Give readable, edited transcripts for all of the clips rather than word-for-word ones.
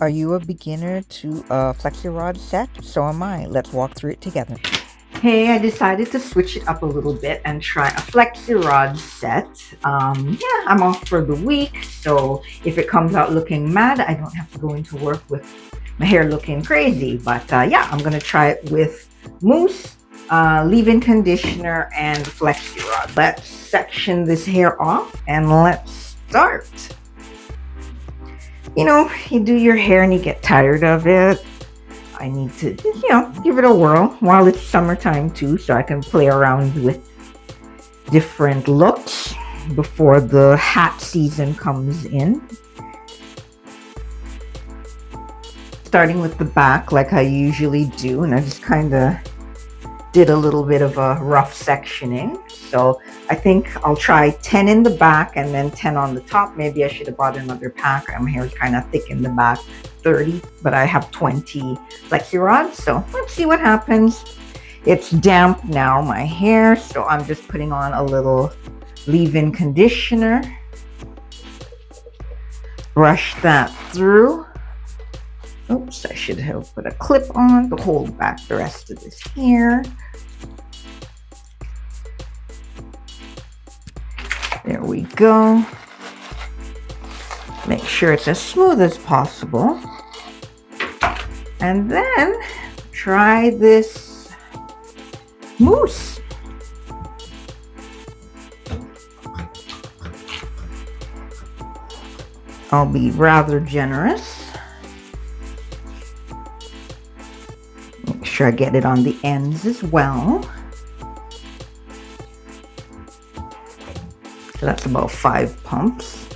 Are you a beginner to a Flexi-rod set? So am I. Let's walk through it together. Hey, I decided to switch it up a little bit and try a Flexi-rod set. Yeah, I'm off for the week, so if it comes out looking mad, I don't have to go into work with my hair looking crazy. But yeah, I'm gonna try it with mousse, leave-in conditioner, and Flexi-rod. Let's section this hair off and let's start. You know, you do your hair and you get tired of it. I need to, give it a whirl while it's summertime too, so I can play around with different looks before the hat season comes in. Starting with the back like I usually do, and I just kind of did a little bit of a rough sectioning. So I think I'll try 10 in the back and then 10 on the top. Maybe I should have bought another pack. My hair is kind of thick in the back, 30, but I have 20 flexi rods. So let's see what happens. It's damp now, my hair, so I'm just putting on a little leave-in conditioner. Brush that through. Oops, I should have put a clip on to hold back the rest of this hair. There we go. Make sure it's as smooth as possible. And then try this mousse. I'll be rather generous. Make sure I get it on the ends as well. So that's about 5 pumps.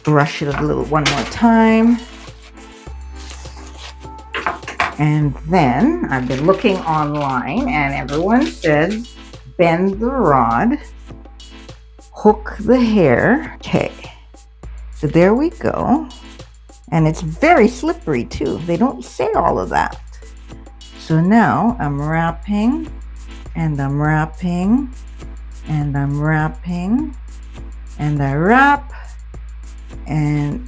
Brush it a little one more time. And then I've been looking online and everyone says bend the rod, hook the hair. Okay, so there we go. And it's very slippery too. They don't say all of that. So now I'm wrapping and I'm wrapping and I'm wrapping and I wrap, and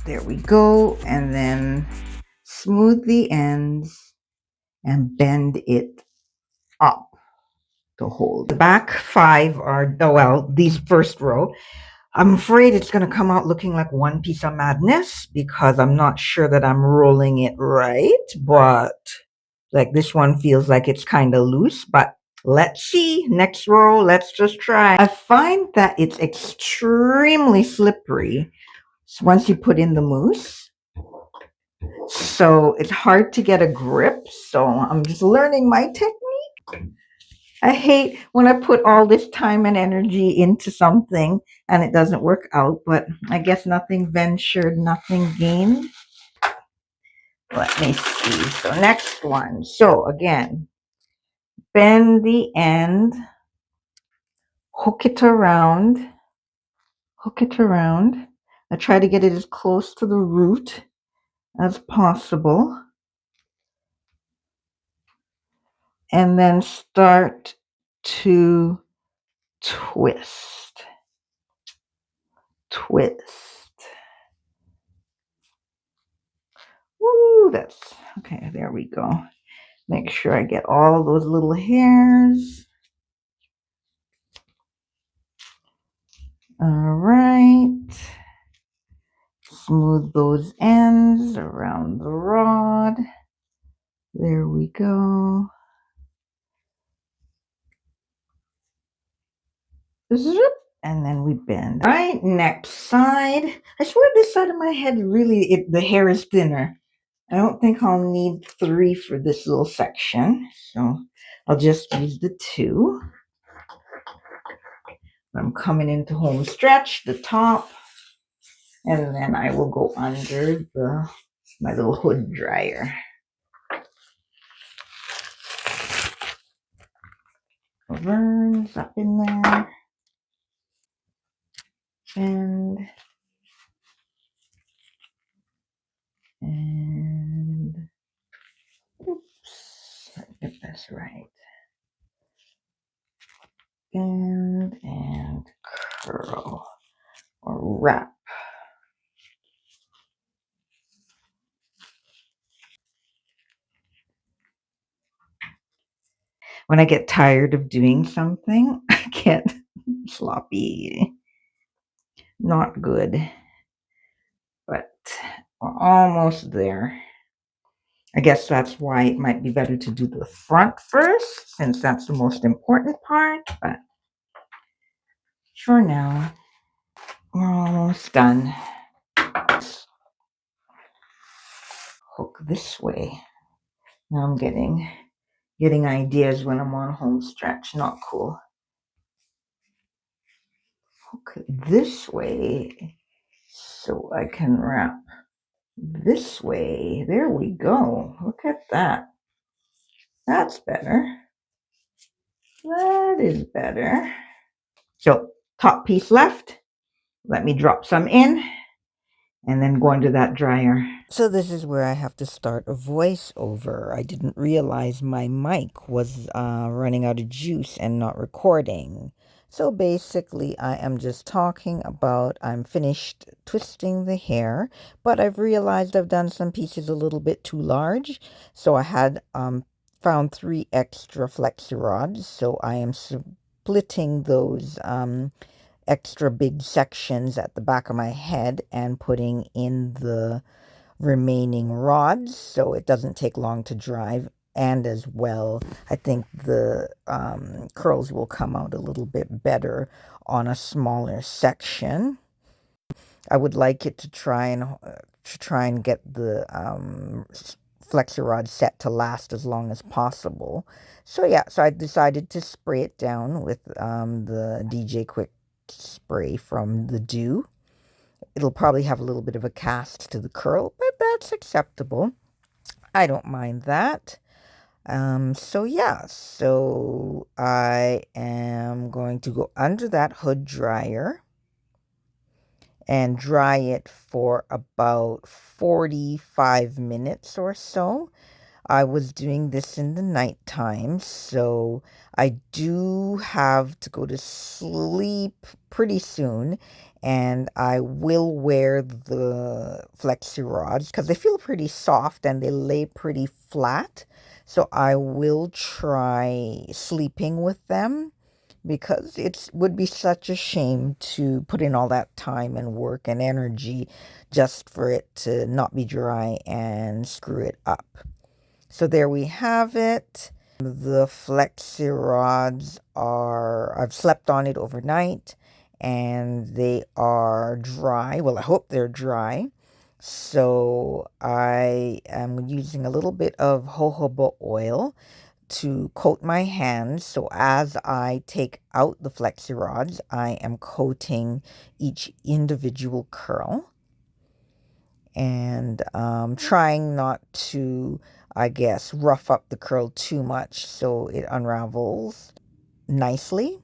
there we go. And then smooth the ends and bend it up to hold. The back 5 are, oh well, these first row, I'm afraid it's going to come out looking like one piece of madness because I'm not sure that I'm rolling it right, but like this one feels like it's kind of loose, but let's see. Next row, let's just try. I find that it's extremely slippery once you put in the mousse. So it's hard to get a grip. So I'm just learning my technique. I hate when I put all this time and energy into something and it doesn't work out, but I guess nothing ventured, nothing gained. Let me see. So next one. So again, bend the end, hook it around, hook it around. I try to get it as close to the root as possible. And then start to twist. Twist. Woo, that's okay. There we go. Make sure I get all those little hairs. All right. Smooth those ends around the rod. There we go. Zip. And then we bend. All right, next side. I swear this side of my head really, the hair is thinner. I don't think I'll need 3 for this little section. So I'll just use the 2. I'm coming into home stretch, the top, and then I will go under my little hood dryer. Verns up in there. And oops, let me get this right. And curl or wrap. When I get tired of doing something, I get sloppy. Not good. But we're almost there. I guess that's why it might be better to do the front first, since that's the most important part. But for now, we're almost done. Hook this way. Now I'm getting ideas when I'm on home stretch. Not cool. Hook this way so I can wrap this way. There we go. Look at that. That's better. That is better. So top piece left. Let me drop some in and then go into that dryer. So this is where I have to start a voiceover. I didn't realize my mic was running out of juice and not recording. So basically, I am just talking about I'm finished twisting the hair, but I've realized I've done some pieces a little bit too large. So I had found 3 extra Flexi-rods. So I am splitting those extra big sections at the back of my head and putting in the remaining rods so it doesn't take long to dry. And as well, I think the curls will come out a little bit better on a smaller section. I would like it to try and get the Flexi-rod set to last as long as possible. So yeah, so I decided to spray it down with the DJ Quick spray from the Dew. It'll probably have a little bit of a cast to the curl, but that's acceptable. I don't mind that. So yeah, so I am going to go under that hood dryer and dry it for about 45 minutes or so. I was doing this in the nighttime, so I do have to go to sleep pretty soon, and I will wear the Flexi-rods because they feel pretty soft and they lay pretty flat. So I will try sleeping with them because it would be such a shame to put in all that time and work and energy just for it to not be dry and screw it up. So there we have it. The Flexi-rods I've slept on it overnight and they are dry. Well, I hope they're dry. So I am using a little bit of jojoba oil to coat my hands. So as I take out the Flexi-rods, I am coating each individual curl and trying not to, I guess, rough up the curl too much so it unravels nicely.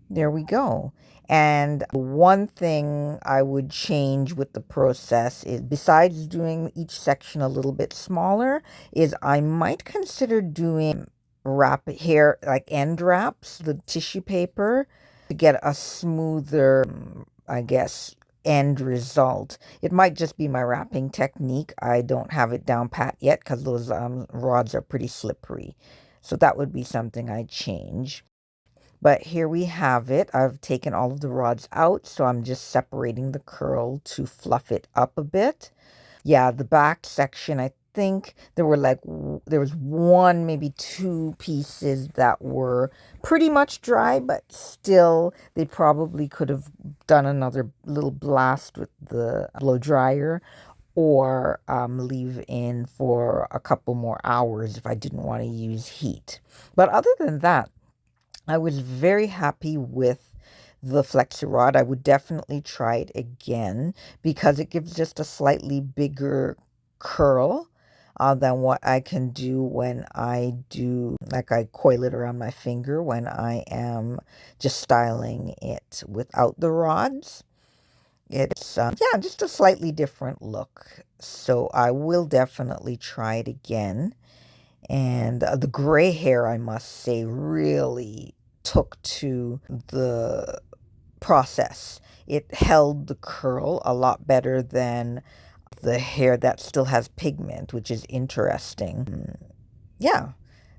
There we go. And one thing I would change with the process is, besides doing each section a little bit smaller, is I might consider doing wrap hair, like end wraps, the tissue paper, to get a smoother, I guess, end result. It might just be my wrapping technique. I don't have it down pat yet because those rods are pretty slippery. So that would be something I'd change. But here we have it. I've taken all of the rods out, so I'm just separating the curl to fluff it up a bit. Yeah, the back section, I think there was one, maybe 2 pieces that were pretty much dry, but still they probably could have done another little blast with the blow dryer or leave in for a couple more hours if I didn't want to use heat. But other than that, I was very happy with the Flexi-rod. I would definitely try it again because it gives just a slightly bigger curl than what I can do when I do, like I coil it around my finger when I am just styling it without the rods. It's, yeah, just a slightly different look. So I will definitely try it again. And the gray hair, I must say, really took to the process. It held the curl a lot better than the hair that still has pigment, which is interesting. Yeah.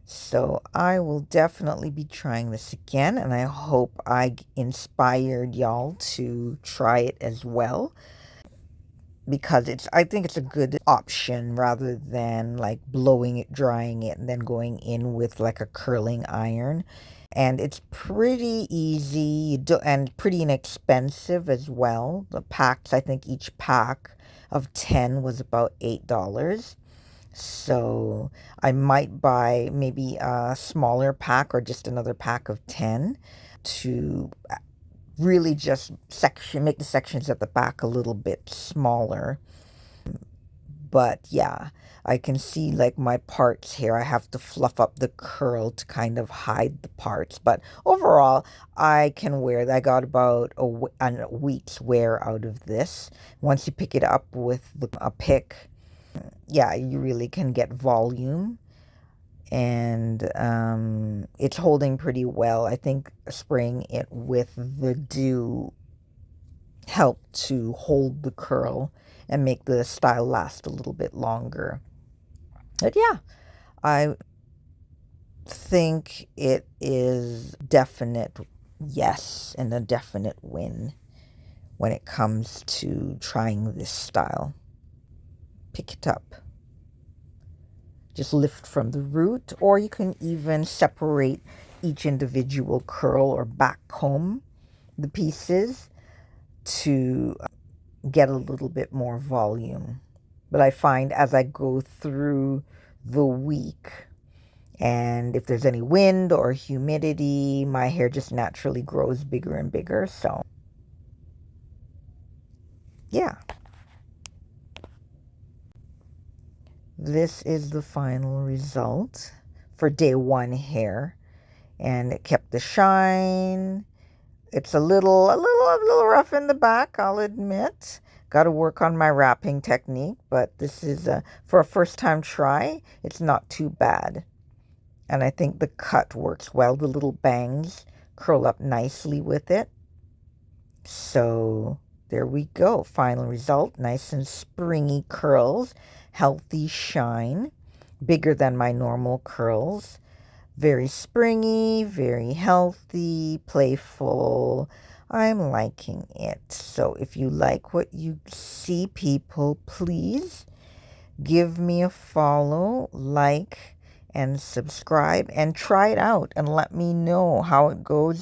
So I will definitely be trying this again, and I hope I inspired y'all to try it as well, because I think it's a good option rather than like blowing it, drying it, and then going in with like a curling iron. And it's pretty easy and pretty inexpensive as well. The packs, I think each pack of 10 was about $8. So I might buy maybe a smaller pack or just another pack of 10 to really just make the sections at the back a little bit smaller. But yeah, I can see like my parts here. I have to fluff up the curl to kind of hide the parts. But overall, I can wear I got about a week's wear out of this. Once you pick it up with a pick, yeah, you really can get volume. And it's holding pretty well. I think spraying it with the dew helped to hold the curl and make the style last a little bit longer. But yeah, I think it is definite yes and a definite win when it comes to trying this style. Pick it up. Just lift from the root, or you can even separate each individual curl or back comb the pieces to get a little bit more volume. But I find as I go through the week, and if there's any wind or humidity, my hair just naturally grows bigger and bigger. So yeah, this is the final result for day one hair. And it kept the shine. It's a little rough in the back, I'll admit. Got to work on my wrapping technique, but this is for a first time try, it's not too bad. And I think the cut works well. The little bangs curl up nicely with it. So there we go. Final result. Nice and springy curls. Healthy shine. Bigger than my normal curls. Very springy, very healthy, playful. I'm liking it. So if you like what you see, people, please give me a follow, like, and subscribe, and try it out and let me know how it goes.